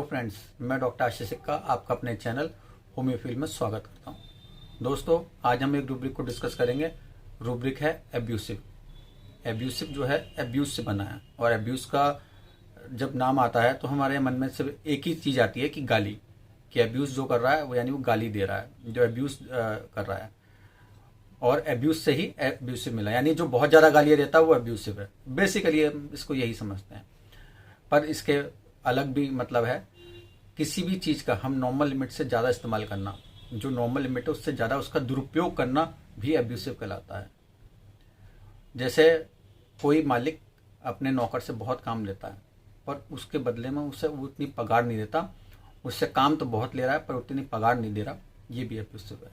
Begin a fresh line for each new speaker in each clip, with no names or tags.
Friends, मैं doctor आशीष सिक्का आपका अपने चैनल होम्योफील में स्वागत करता हूं। दोस्तों, आज हम एक रूब्रिक को डिस्कस करेंगे। रूब्रिक है एब्यूसिव। एब्यूसिव जो है एब्यूज से बना है, और एब्यूज का जब नाम आता है तो हमारे मन में सिर्फ एक ही चीज आती है कि गाली। कि एब्यूज जो कर रहा है वो यानी वो गाली दे रहा है, जो एब्यूज कर रहा है। और एब्यूज से ही एब्यूसिव मिला, यानी जो बहुत ज्यादा गालियां देता है वो एब्यूसिव है। बेसिकली हम इसको यही समझते हैं, पर इसके अलग भी मतलब है। किसी भी चीज का हम नॉर्मल लिमिट से ज्यादा इस्तेमाल करना, जो नॉर्मल लिमिट है उससे ज्यादा उसका दुरुपयोग करना भी एब्यूसिव कहलाता है। जैसे कोई मालिक अपने नौकर से बहुत काम लेता है, पर उसके बदले में उसे वो उतनी पगार नहीं देता। उससे काम तो बहुत ले रहा है पर उतनी पगार नहीं दे रहा, ये भी एब्यूसिव है।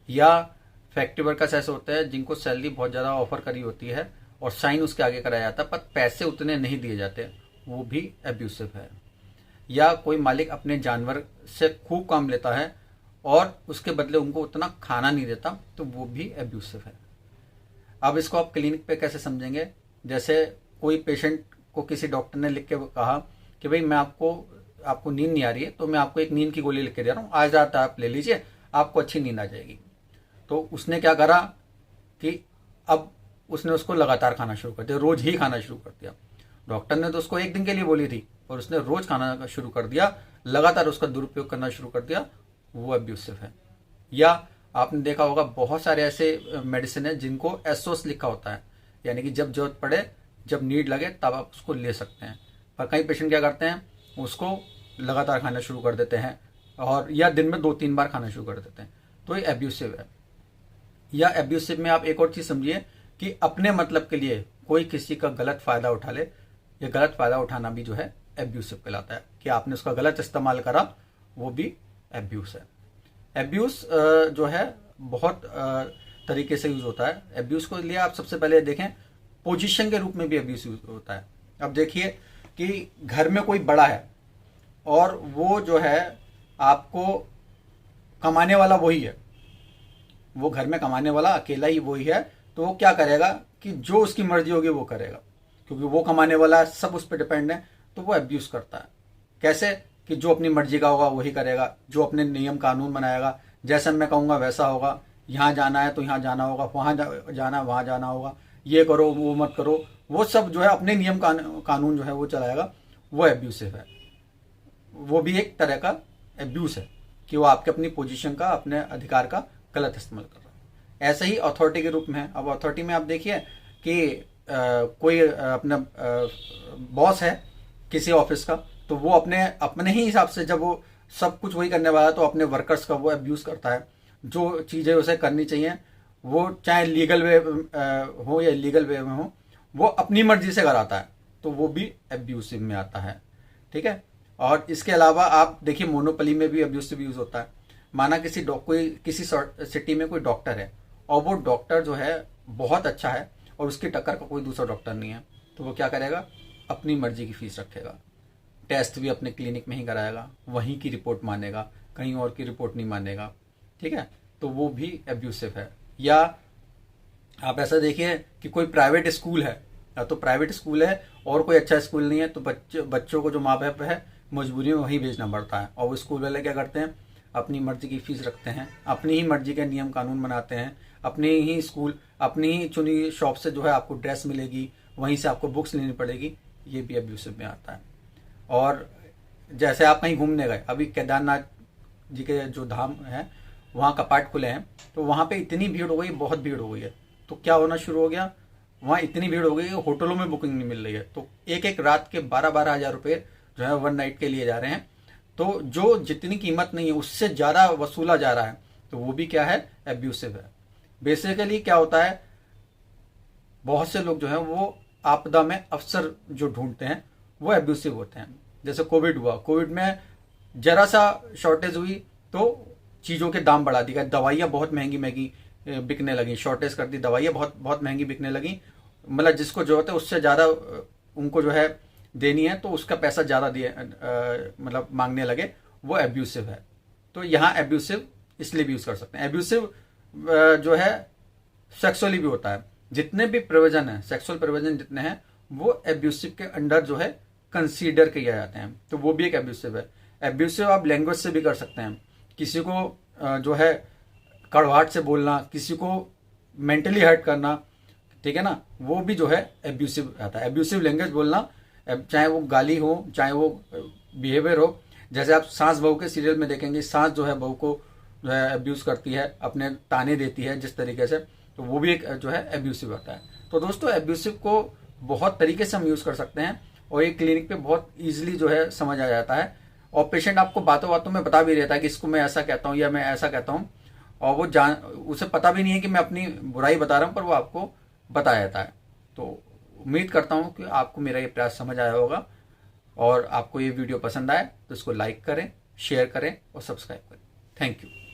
या फैक्ट्री वर्कर्स ऐसे होते हैं जिनको सैलरी बहुत ज्यादा ऑफर करी होती है और साइन उसके आगे कराया जाता है, पर पैसे उतने नहीं दिए जाते, वो भी एब्यूसिव है। या कोई मालिक अपने जानवर से खूब काम लेता है और उसके बदले उनको उतना खाना नहीं देता, तो वो भी एब्यूसिव है। अब इसको आप क्लिनिक पे कैसे समझेंगे? जैसे कोई पेशेंट को किसी डॉक्टर ने लिख के कहा कि भाई मैं आपको नींद नहीं आ रही है, तो मैं आपको एक नींद की गोली लिख के दे रहा हूँ, आज रात आप ले लीजिए, आपको अच्छी नींद आ जाएगी। तो उसने क्या करा कि अब उसने उसको लगातार खाना शुरू कर दिया, रोज ही खाना शुरू कर दिया। डॉक्टर ने तो उसको एक दिन के लिए बोली थी और उसने रोज खाना शुरू कर दिया, लगातार उसका दुरुपयोग करना शुरू कर दिया, वो एब्यूसिव है। या आपने देखा होगा बहुत सारे ऐसे मेडिसिन है जिनको एसओएस लिखा होता है, यानी कि जब जरूरत पड़े, जब नीड लगे तब आप उसको ले सकते हैं। पर कई पेशेंट क्या करते हैं, उसको लगातार खाना शुरू कर देते हैं, और या दिन में 2-3 बार खाना शुरू कर देते हैं, तो ये एब्यूसिव है। या एब्यूसिव में आप एक और चीज समझिए कि अपने मतलब के लिए कोई किसी का गलत फायदा उठा ले। ये गलत फायदा उठाना भी जो है एब्यूसिव कहलाता है, कि आपने उसका गलत इस्तेमाल करा, वो भी एब्यूज है। एब्यूज जो है बहुत तरीके से यूज होता है। एब्यूज को लिए आप सबसे पहले देखें, पोजीशन के रूप में भी एब्यूज यूज होता है। अब देखिए कि घर में कोई बड़ा है और वो जो है आपको कमाने वाला वही है, वो घर में कमाने वाला अकेला ही वही है, तो वो क्या करेगा कि जो उसकी मर्जी होगी वो करेगा, क्योंकि वो कमाने वाला है, सब उस पर डिपेंड है, तो वो एब्यूज करता है। कैसे? कि जो अपनी मर्जी का होगा वही करेगा, जो अपने नियम कानून बनाएगा, जैसे मैं कहूंगा वैसा होगा। यहाँ जाना है तो यहाँ जाना होगा, वहां जाना है वहां जाना होगा, ये करो वो मत करो, वो सब जो है अपने नियम कानून जो है वो चलाएगा, वो एब्यूसिव है। वो भी एक तरह का एब्यूज है कि वो आपके अपनी पोजीशन का, अपने अधिकार का गलत इस्तेमाल कर रहा है। ऐसे ही अथॉरिटी के रूप में है। अब अथॉरिटी में आप देखिए कि कोई अपना बॉस है किसी ऑफिस का, तो वो अपने ही हिसाब से, जब वो सब कुछ वही करने वाला है, तो अपने वर्कर्स का वो अब्यूज करता है। जो चीजें उसे करनी चाहिए, वो चाहे लीगल वे हो या इलीगल वे में हो, वो अपनी मर्जी से कराता है, तो वो भी अब्यूसिव में आता है। ठीक है। और इसके अलावा आप देखिए मोनोपोली में भी अब्यूसिव यूज होता है। माना किसी सिटी में कोई डॉक्टर है और वो डॉक्टर जो है बहुत अच्छा है और उसकी टक्कर का कोई दूसरा डॉक्टर नहीं है, तो वो क्या करेगा? अपनी मर्जी की फीस रखेगा, टेस्ट भी अपने क्लिनिक में ही कराएगा, वहीं की रिपोर्ट मानेगा, कहीं और की रिपोर्ट नहीं मानेगा। ठीक है, तो वो भी एब्यूसिव है। या आप ऐसा देखिए कि कोई प्राइवेट स्कूल है, या तो प्राइवेट स्कूल है और कोई अच्छा स्कूल नहीं है, तो बच्चों को जो माँ बाप है मजबूरी में वहीं भेजना पड़ता है, और वो स्कूल वाले क्या करते हैं? अपनी मर्जी की फीस रखते हैं, अपनी ही मर्जी के नियम कानून बनाते हैं, अपने ही स्कूल, अपनी ही चुनी शॉप से जो है आपको ड्रेस मिलेगी, वहीं से आपको बुक्स लेनी पड़ेगी, ये भी एब्यूसिव में आता है। और जैसे आप कहीं घूमने गए, अभी केदारनाथ जी के जो धाम है वहाँ कपाट खुले हैं, तो वहाँ पे इतनी भीड़ हो गई, बहुत भीड़ हो गई है, तो क्या होना शुरू हो गया? वहाँ इतनी भीड़ हो गई है, होटलों में बुकिंग नहीं मिल रही है, तो एक रात के 12-12 हजार रुपये जो है 1 नाइट के लिए जा रहे हैं। तो जो जितनी कीमत नहीं है उससे ज्यादा वसूला जा रहा है, तो वो भी क्या है? एब्यूसिव है। बेसिकली क्या होता है, बहुत से लोग जो है वो आपदा में अवसर जो ढूंढते हैं वो एब्यूसिव होते हैं। जैसे कोविड हुआ, कोविड में जरा सा शॉर्टेज हुई तो चीजों के दाम बढ़ा दिया, दवाइयां बहुत महंगी महंगी बिकने लगी, शॉर्टेज कर दी, दवाइयां बहुत बहुत महंगी बिकने लगी। मतलब जिसको जरूरत है उससे ज्यादा उनको जो है देनी है, तो उसका पैसा ज्यादा दिए मतलब मांगने लगे, वो एब्यूसिव है। तो यहाँ एब्यूसिव इसलिए भी यूज कर सकते हैं। एब्यूसिव जो है सेक्सुअली भी होता है। जितने भी प्रोविजन है, सेक्सुअल प्रोविजन जितने हैं, वो एब्यूसिव के अंडर जो है कंसीडर किया जाते हैं, तो वो भी एक एब्यूसिव है। एब्यूसिव आप लैंग्वेज से भी कर सकते हैं, किसी को जो है कड़वाहट से बोलना, किसी को मेंटली हर्ट करना, ठीक है ना, वो भी जो है एब्यूसिव आता है। एब्यूसिव लैंग्वेज बोलना, चाहे वो गाली हो, चाहे वो बिहेवियर हो। जैसे आप सास बहू के सीरियल में देखेंगे, सास जो है बहू को जो है एब्यूज करती है, अपने ताने देती है जिस तरीके से, तो वो भी एक जो है एब्यूसिव आता है। तो दोस्तों एब्यूसिव को बहुत तरीके से हम यूज कर सकते हैं और ये क्लिनिक पे बहुत इजीली जो है समझ आ जाता है, और पेशेंट आपको बातों बातों में बता भी रहता है कि इसको मैं ऐसा कहता हूँ या मैं ऐसा कहता हूँ, और वो उसे पता भी नहीं है कि मैं अपनी बुराई बता रहा हूँ, पर वो आपको बता देता है। तो उम्मीद करता हूँ कि आपको मेरा ये प्रयास समझ आया होगा, और आपको ये वीडियो पसंद आए तो इसको लाइक करें, शेयर करें और सब्सक्राइब करें। Thank you.